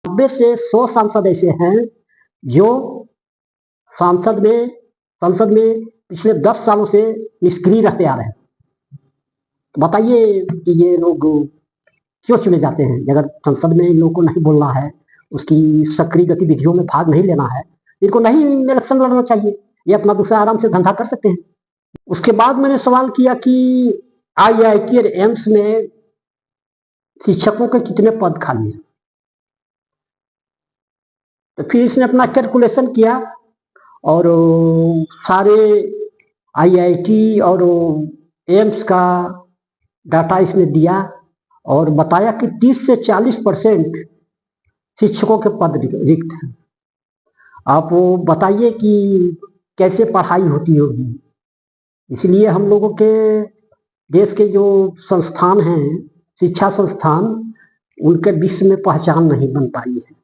90 से 100 सांसद ऐसे हैं जो संसद में पिछले 10 सालों से निष्क्रिय रहते आ रहे हैं। बताइए कि ये लोग क्यों चुने जाते हैं? अगर संसद में इन लोगों को नहीं बोलना है, उसकी सक्रिय गतिविधियों में भाग नहीं लेना है, इनको नहीं इलेक्शन लड़ना चाहिए, ये अपना दूसरा आराम से धंधा कर सकते हैं। उसके बाद मैंने सवाल किया कि आईआईटी और एम्स में शिक्षकों के कितने पद खाली हैं। तो फिर इसने अपना कैलकुलेशन किया और सारे आईआईटी और एम्स का डाटा इसने दिया और बताया कि 30 से 40% शिक्षकों के पद रिक्त हैं। आप वो बताइए कि कैसे पढ़ाई होती होगी। इसलिए हम लोगों के देश के जो संस्थान हैं, शिक्षा संस्थान, उनके विश्व में पहचान नहीं बन पाई है।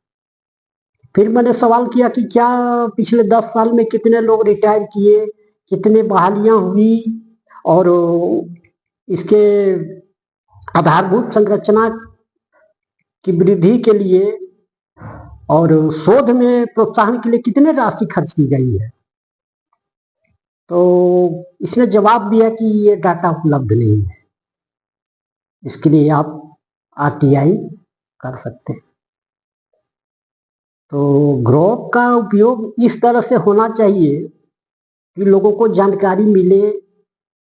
फिर मैंने सवाल किया कि क्या पिछले 10 साल में कितने लोग रिटायर किए, कितने बहालियां हुई और इसके आधारभूत संरचना की वृद्धि के लिए और शोध में प्रोत्साहन के लिए कितने राशि खर्च की गई है। तो इसने जवाब दिया कि ये डाटा उपलब्ध नहीं है, इसके लिए आप आरटीआई कर सकते हैं। तो ग्रोव का उपयोग इस तरह से होना चाहिए कि लोगों को जानकारी मिले,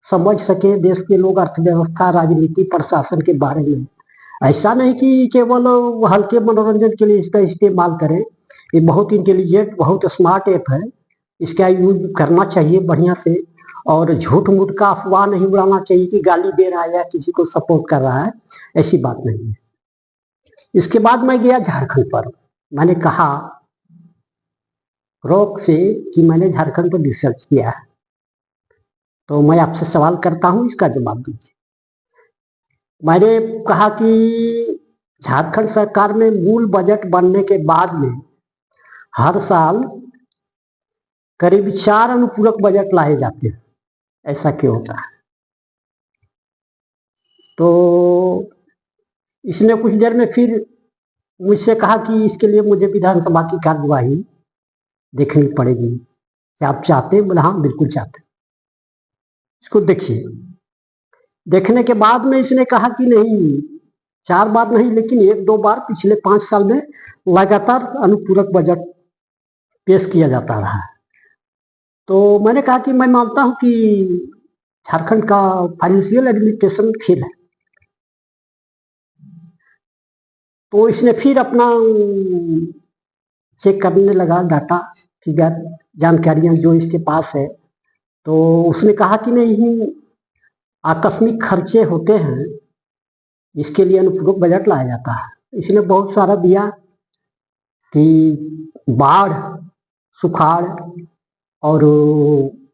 समझ सके देश के लोग अर्थव्यवस्था, राजनीति, प्रशासन के बारे में। ऐसा नहीं कि केवल हल्के मनोरंजन के लिए इसका इस्तेमाल करें। ये बहुत इंटेलिजेंट, बहुत स्मार्ट ऐप है, इसका यूज करना चाहिए बढ़िया से और झूठ मूठ का अफवाह नहीं उड़ाना चाहिए कि गाली दे रहा है या किसी को सपोर्ट कर रहा है, ऐसी बात नहीं है। इसके बाद मैं गया झारखंड पर। मैंने कहा रोक से कि मैंने झारखंड पर रिसर्च किया है, तो मैं आपसे सवाल करता हूं, इसका जवाब दीजिए। मैंने कहा कि झारखंड सरकार में मूल बजट बनने के बाद में हर साल करीब 4 अनुपूरक बजट लाए जाते हैं, ऐसा क्यों होता है? तो इसने कुछ देर में फिर मुझसे कहा कि इसके लिए मुझे विधानसभा की कार्यवाही देखनी पड़ेगी। क्या आप चाहते हैं? बोला हाँ, बिल्कुल चाहते हैं। इसको देखिए। देखने के बाद में इसने कहा कि नहीं, 4 बार नहीं लेकिन 1-2 बार पिछले 5 साल में लगातार अनुपूरक बजट पेश किया जाता रहा है। तो मैंने कहा कि मैं मानता हूं कि झारखंड का फाइनेंशियल एडमिनिस्ट्रेशन फेल है। तो इसने फिर अपना चेक करने लगा डाटा, फिगर, जानकारियां जो इसके पास है। तो उसने कहा कि नहीं, आकस्मिक खर्चे होते हैं, इसके लिए अनुपूरक बजट लाया जाता है। इसने बहुत सारा दिया कि बाढ़, सुखाड़ और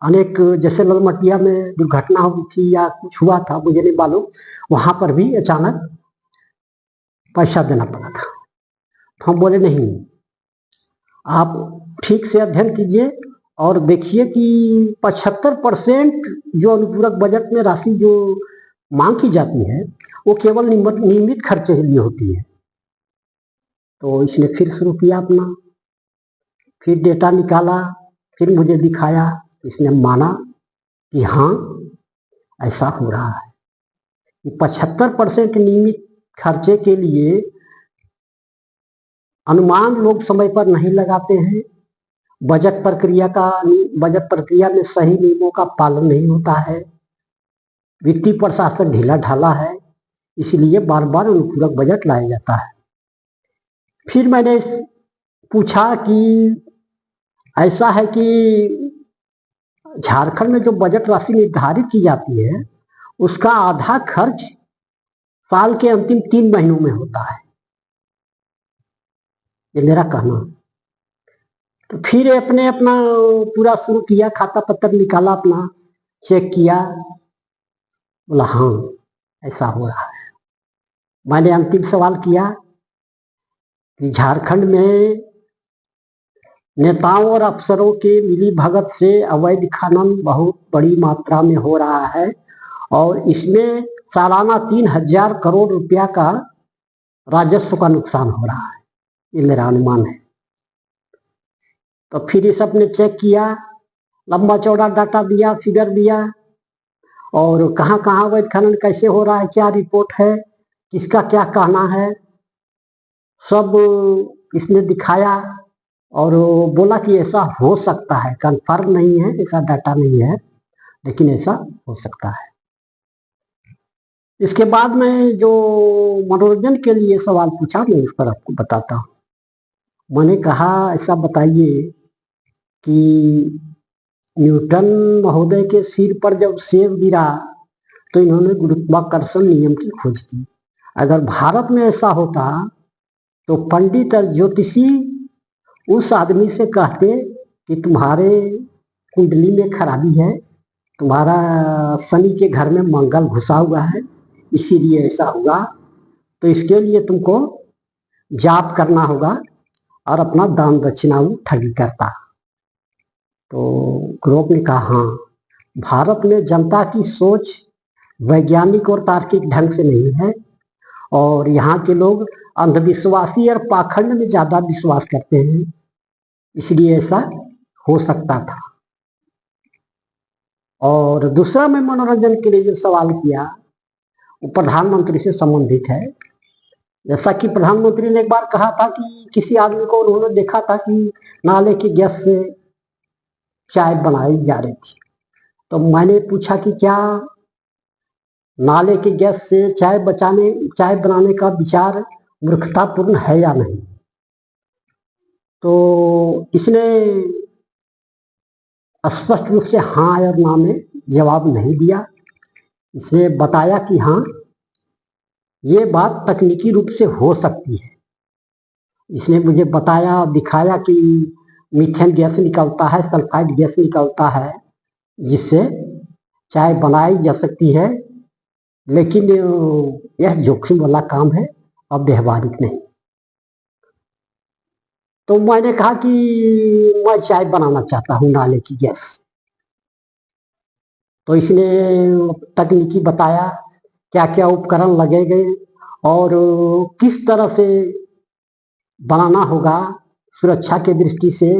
अनेक, जैसे ललमटिया में दुर्घटना हुई थी या कुछ हुआ था, मुझे नहीं मालूम, वहां पर भी अचानक पैसा देना पड़ा था। तो हम बोले नहीं, आप ठीक से अध्ययन कीजिए और देखिए कि 75% जो अनुपूरक बजट में राशि जो मांग की जाती है वो केवल नियमित खर्चे के लिए होती है। तो इसने फिर शुरू किया अपना, फिर डेटा निकाला, फिर मुझे दिखाया। इसने माना कि हाँ, ऐसा हो रहा है कि 75% नियमित खर्चे के लिए अनुमान लोग समय पर नहीं लगाते हैं। बजट प्रक्रिया में सही नियमों का पालन नहीं होता है। वित्तीय प्रशासन ढीला ढाला है, इसलिए बार बार अनुपूरक बजट लाया जाता है। फिर मैंने पूछा कि ऐसा है कि झारखंड में जो बजट राशि निर्धारित की जाती है उसका आधा खर्च साल के अंतिम 3 महीनों में होता है, ये मेरा कहना। तो फिर अपना पूरा शुरू किया, खाता पत्र निकाला, अपना चेक किया, बोला हाँ, ऐसा हो रहा है। मैंने अंतिम सवाल किया कि झारखंड में नेताओं और अफसरों के मिली भगत से अवैध खनन बहुत बड़ी मात्रा में हो रहा है और इसमें सालाना 3000 करोड़ रुपया का राजस्व का नुकसान हो रहा है। ये मेरा अनुमान है। तो फिर इस सबने चेक किया, लंबा चौड़ा डाटा दिया, फिगर दिया, और कहाँ कहाँ अवैध खनन कैसे हो रहा है, क्या रिपोर्ट है, किसका क्या कहना है, सब इसने दिखाया। और बोला कि ऐसा हो सकता है, कंफर्म नहीं है, ऐसा डाटा नहीं है, लेकिन ऐसा हो सकता है। इसके बाद में जो मनोरंजन के लिए सवाल पूछा, मैं उस पर आपको बताता हूँ। मैंने कहा ऐसा बताइए कि न्यूटन महोदय के सिर पर जब सेब गिरा तो इन्होंने गुरुत्वाकर्षण नियम की खोज की। अगर भारत में ऐसा होता तो पंडित और ज्योतिषी उस आदमी से कहते कि तुम्हारे कुंडली में खराबी है, तुम्हारा शनि के घर में मंगल घुसा हुआ है, इसीलिए ऐसा हुआ, तो इसके लिए तुमको जाप करना होगा और अपना दान दक्षिणा ठगी करता। तो ग्रोप ने कहा हाँ, भारत में जनता की सोच वैज्ञानिक और तार्किक ढंग से नहीं है, और यहाँ के लोग अंधविश्वासी और पाखंड में ज्यादा विश्वास करते हैं, इसलिए ऐसा हो सकता था। और दूसरा मैं मनोरंजन के लिए जो सवाल किया वो प्रधानमंत्री से संबंधित है। जैसा कि प्रधानमंत्री ने एक बार कहा था कि किसी आदमी को उन्होंने देखा था कि नाले की गैस से चाय बनाई जा रही थी। तो मैंने पूछा कि क्या नाले की गैस से चाय बनाने का विचार मूर्खतापूर्ण है या नहीं। तो इसने स्पष्ट रूप से हाँ और ना में जवाब नहीं दिया। इसने बताया कि हाँ, ये बात तकनीकी रूप से हो सकती है। इसने मुझे बताया, दिखाया कि मीथेन गैस निकलता है, सल्फाइड गैस निकलता है, जिससे चाय बनाई जा सकती है, लेकिन यह जोखिम वाला काम है और व्यवहारिक नहीं। तो मैंने कहा कि मैं चाय बनाना चाहता हूँ नाले की गैस। तो इसने तकनीकी बताया क्या क्या उपकरण लगेंगे और किस तरह से बनाना होगा सुरक्षा के दृष्टि से।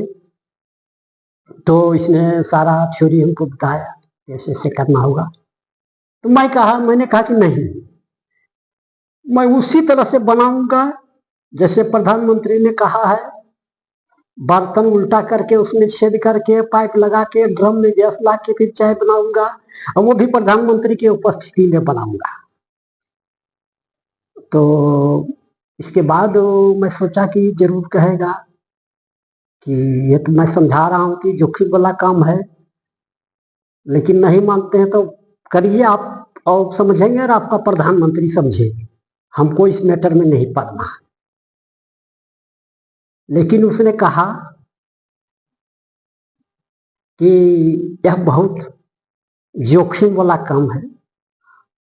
तो इसने सारा थ्योरी हमको बताया कैसे से करना होगा। तो मैंने कहा कि नहीं, मैं उसी तरह से बनाऊंगा जैसे प्रधानमंत्री ने कहा है, बर्तन उल्टा करके उसमें छेद करके पाइप लगा के ड्रम में गैस ला के फिर चाय बनाऊंगा, और वो भी प्रधानमंत्री की उपस्थिति में बनाऊंगा। तो इसके बाद मैं सोचा कि जरूर कहेगा कि ये तो मैं समझा रहा हूँ कि जोखिम वाला काम है, लेकिन नहीं मानते हैं तो करिए आप, और समझेंगे और आपका प्रधानमंत्री समझे, हमको इस मैटर में नहीं पड़ना। लेकिन उसने कहा कि यह बहुत जोखिम वाला काम है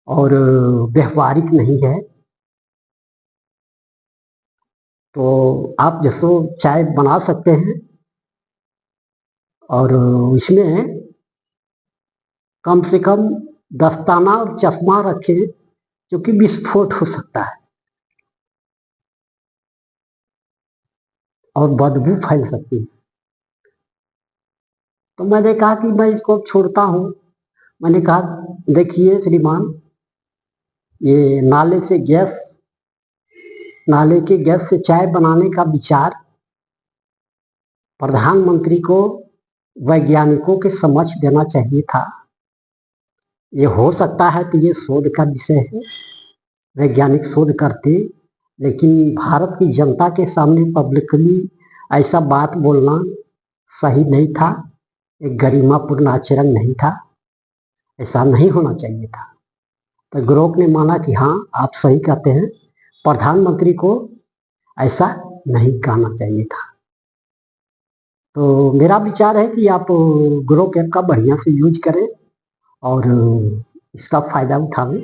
और व्यवहारिक नहीं है। तो आप जैसो चाय बना सकते हैं, और इसमें कम से कम दस्ताना और चश्मा रखें, क्योंकि विस्फोट हो सकता है और बदबू फैल सकती है। तो मैंने कहा कि मैं इसको छोड़ता हूँ। मैंने कहा देखिए श्रीमान, ये नाले के गैस से चाय बनाने का विचार प्रधानमंत्री को वैज्ञानिकों के समक्ष देना चाहिए था। ये हो सकता है कि ये शोध का विषय है, वैज्ञानिक शोध करते, लेकिन भारत की जनता के सामने पब्लिकली ऐसा बात बोलना सही नहीं था, एक गरिमापूर्ण आचरण नहीं था, ऐसा नहीं होना चाहिए था। तो ग्रोक ने माना कि हाँ आप सही कहते हैं, प्रधानमंत्री को ऐसा नहीं कहना चाहिए था। तो मेरा विचार है कि आप ग्रोक ऐप का बढ़िया से यूज करें और इसका फायदा उठावें।